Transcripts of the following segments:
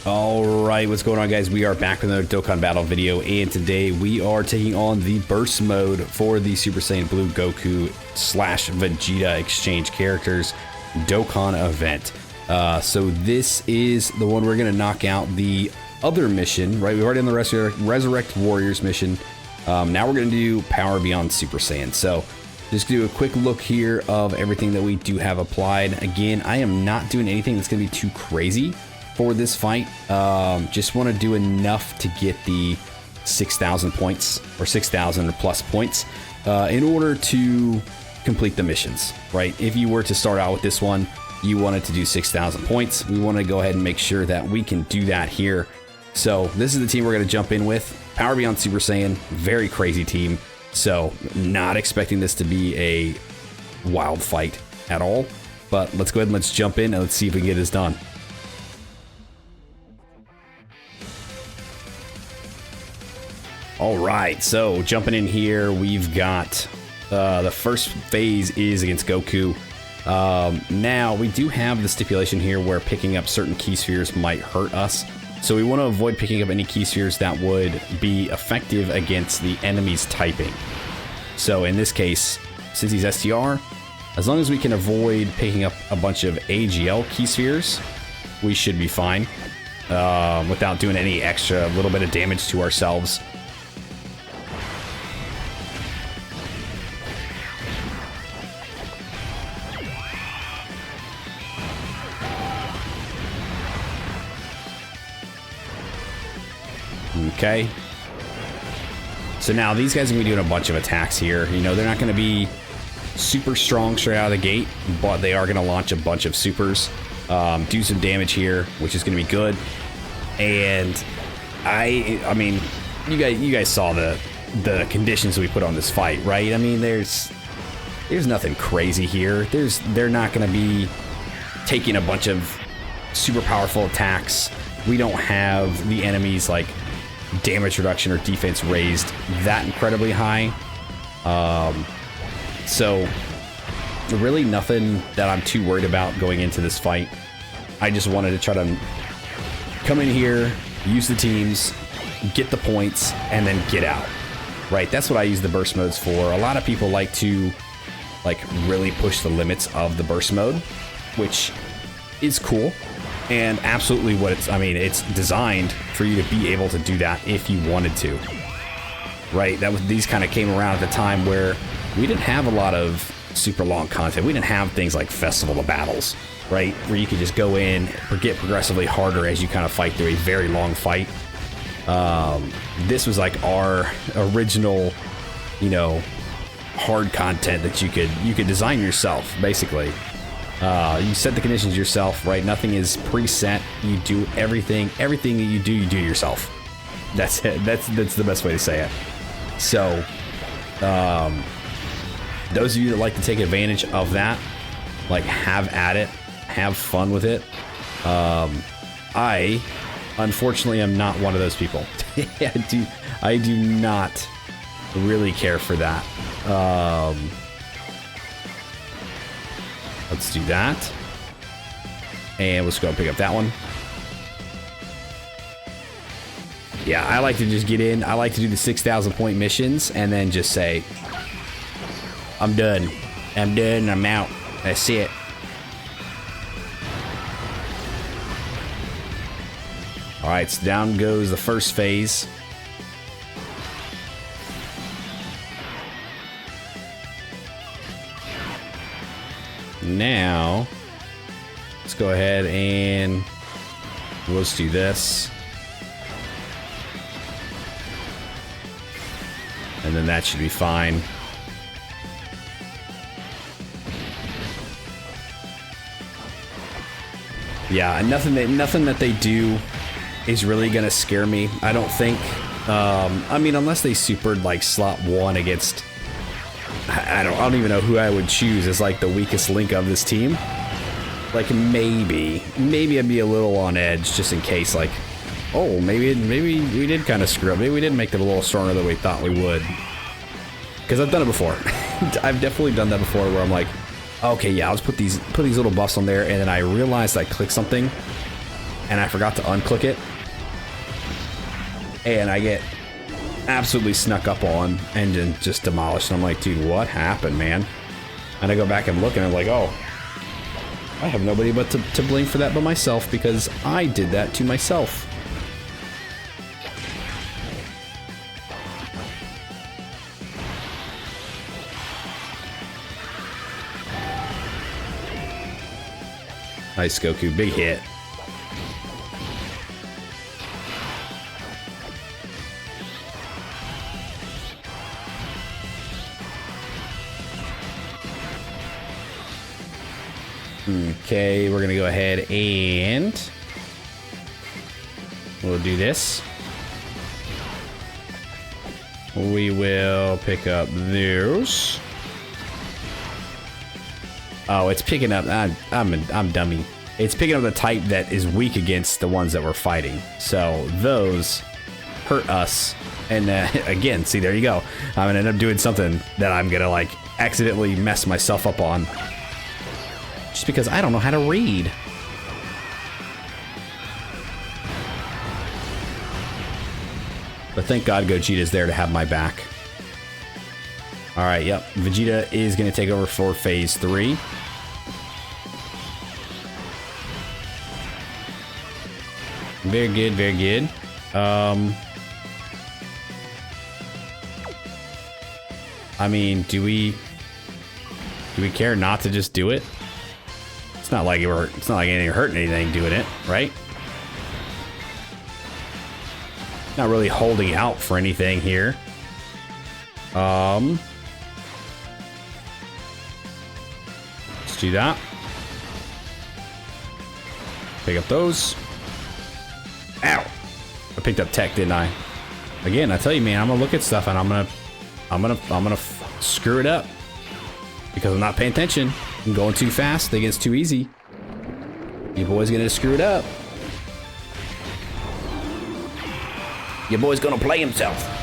Alright, what's going on, guys? We are back with another Dokkan Battle video, and today we are taking on the burst mode for the Super Saiyan Blue Goku / Vegeta exchange characters Dokkan event. So this is the one we're going to knock out the other mission, right? We've already done the Resurrect Warriors mission. Now we're going to do Power Beyond Super Saiyan. So just do a quick look here of everything that we do have applied. Again, I am not doing anything that's going to be too crazy for this fight. Just want to do enough to get the 6,000 points or 6,000 or plus points in order to complete the missions, right? If you were to start out with this one, you wanted to do 6,000 points. We want to go ahead and make sure that we can do that here. So this is the team we're going to jump in with. Power Beyond Super Saiyan, very crazy team. So not expecting this to be a wild fight at all, but let's go ahead and let's jump in and let's see if we can get this done. All right, so jumping in here, we've got the first phase is against Goku. Now, we do have the stipulation here where picking up certain key spheres might hurt us. So we want to avoid picking up any key spheres that would be effective against the enemy's typing. So in this case, since he's STR, as long as we can avoid picking up a bunch of AGL key spheres, we should be fine without doing any extra little bit of damage to ourselves. Okay, so now these guys are going to be doing a bunch of attacks here. You know, they're not going to be super strong straight out of the gate, but they are going to launch a bunch of supers, do some damage here, which is going to be good. And I mean, you guys saw the conditions we put on this fight, right? I mean, there's nothing crazy here. They're not going to be taking a bunch of super powerful attacks. We don't have the enemies like damage reduction or defense raised that incredibly high. So really nothing that I'm too worried about going into this fight. I just wanted to try to come in here, use the teams, get the points, and then get out. Right? That's what I use the burst modes for. A lot of people like to really push the limits of the burst mode, which is cool. And absolutely what it's designed for you to be able to do that if you wanted to. Right? These kind of came around at the time where we didn't have a lot of super long content. We didn't have things like Festival of Battles, right? Where you could just go in, get progressively harder as you kind of fight through a very long fight. This was like our original, you know, hard content that you could design yourself, basically. You set the conditions yourself, right? Nothing is preset. You do everything that you do yourself. That's it. That's the best way to say it. So, those of you that like to take advantage of that, like, have at it, have fun with it. I, unfortunately, am not one of those people. I do not really care for that. Let's do that. And let's go and pick up that one. Yeah, I like to just get in. I like to do the 6,000 point missions and then just say, I'm done. I'm done. I'm out. That's it. All right, so down goes the first phase. Now, let's go ahead and let's do this. And then that should be fine. Yeah, nothing that they do is really gonna scare me, I don't think. I mean, unless they supered like slot 1 against, I don't even know who I would choose as like the weakest link of this team. Like maybe I'd be a little on edge just in case, like, oh, maybe we did kind of screw up. Maybe we did make them a little stronger than we thought we would. Because I've done it before. I've definitely done that before where I'm like, okay, yeah, I'll just put these little buffs on there, and then I realized I clicked something and I forgot to unclick it. And I get absolutely snuck up on and then just demolished. And I'm like, dude, what happened, man? And I go back and look and I'm like, oh, I have nobody but to blame for that but myself, because I did that to myself. Nice, Goku. Big hit. Okay, we're gonna go ahead and we'll do this. We will pick up those. Oh, it's picking up. I'm dummy. It's picking up the type that is weak against the ones that we're fighting. So those hurt us. And again, see, there you go. I'm gonna end up doing something that I'm gonna like accidentally mess myself up on, just because I don't know how to read. But thank God Gogeta's there to have my back. All right, yep. Vegeta is gonna take over for phase 3. Very good, very good. I mean, do we care not to just do it? It's not like it's not like anything hurting anything doing it, right? Not really holding out for anything here. Let's do that. Pick up those. Ow! I picked up tech, didn't I? Again, I tell you, man, I'm gonna look at stuff and I'm gonna screw it up because I'm not paying attention. I'm going too fast. I think it's too easy. Your boy's gonna screw it up. Your boy's gonna play himself.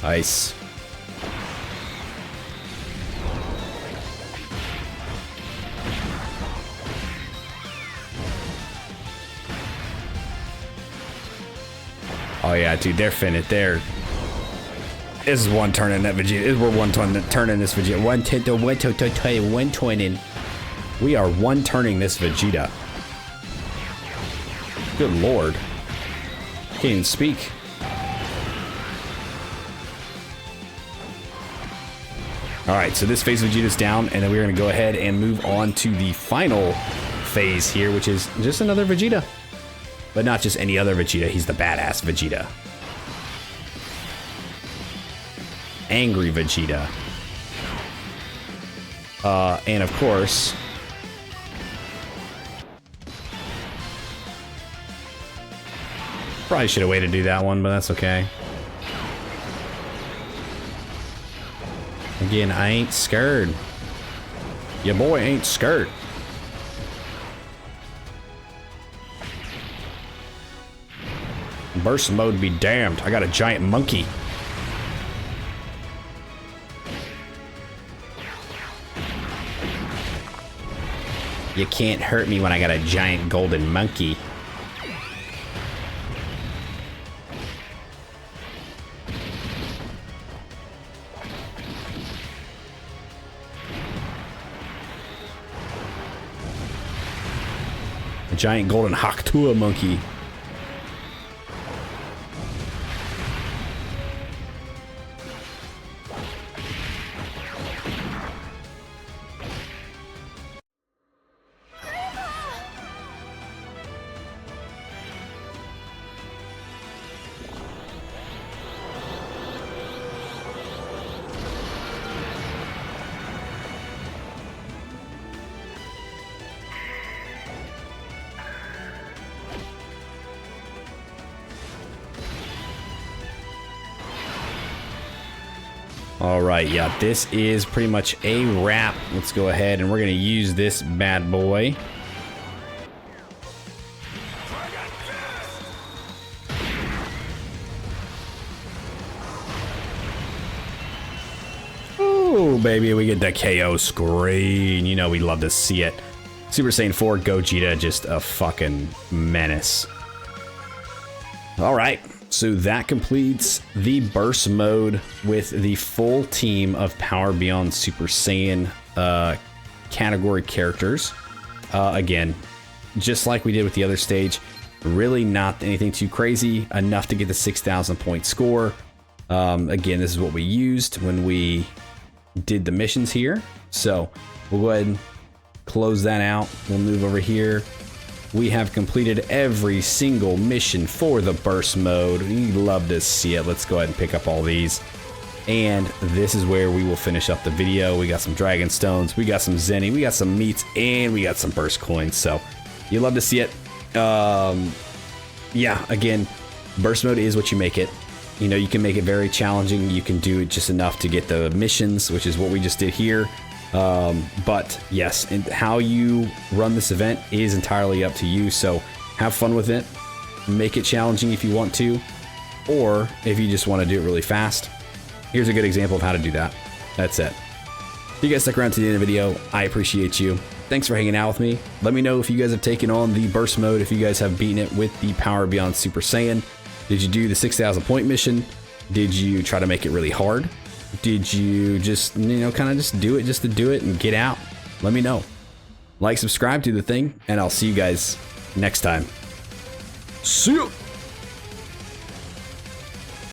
Nice. Oh yeah, dude, they're finished. This is one turn in that Vegeta. We're one turn in this Vegeta. One turning. We are one turning this Vegeta. Good lord. Can't even speak. Alright, so this phase of Vegeta's down, and then we're going to go ahead and move on to the final phase here, which is just another Vegeta. But not just any other Vegeta, he's the badass Vegeta. Angry Vegeta. And of course... Probably should have waited to do that one, but that's okay. Again, I ain't scared. Your boy ain't scared. Burst mode be damned. I got a giant monkey. You can't hurt me when I got a giant golden monkey. Giant golden Haktua monkey. All right, yeah, this is pretty much a wrap. Let's go ahead and we're gonna use this bad boy. Ooh, baby, we get the KO screen. You know we love to see it. Super Saiyan 4 Gogeta, just a fucking menace. All right, so that completes the burst mode with the full team of Power Beyond Super Saiyan category characters. Again, just like we did with the other stage, really not anything too crazy, enough to get the 6,000 point score. Again, this is what we used when we did the missions here. So we'll go ahead and close that out. We'll move over here. We have completed every single mission for the burst mode. We love to see it. Let's go ahead and pick up all these. And this is where we will finish up the video. We got some Dragon Stones, we got some Zenny, we got some meats, and we got some burst coins. So you love to see it. Yeah, again, burst mode is what you make it. You know, you can make it very challenging. You can do it just enough to get the missions, which is what we just did here. But yes, and how you run this event is entirely up to you. So have fun with it. Make it challenging if you want to, or if you just want to do it really fast. Here's a good example of how to do that. That's it. If you guys stuck around to the end of the video, I appreciate you. Thanks for hanging out with me. Let me know if you guys have taken on the burst mode, if you guys have beaten it with the Power Beyond Super Saiyan. Did you do the 6,000 point mission? Did you try to make it really hard? Did you just, you know, kind of just do it just to do it and get out? Let me know. Like, subscribe to the thing, and I'll see you guys next time. See ya!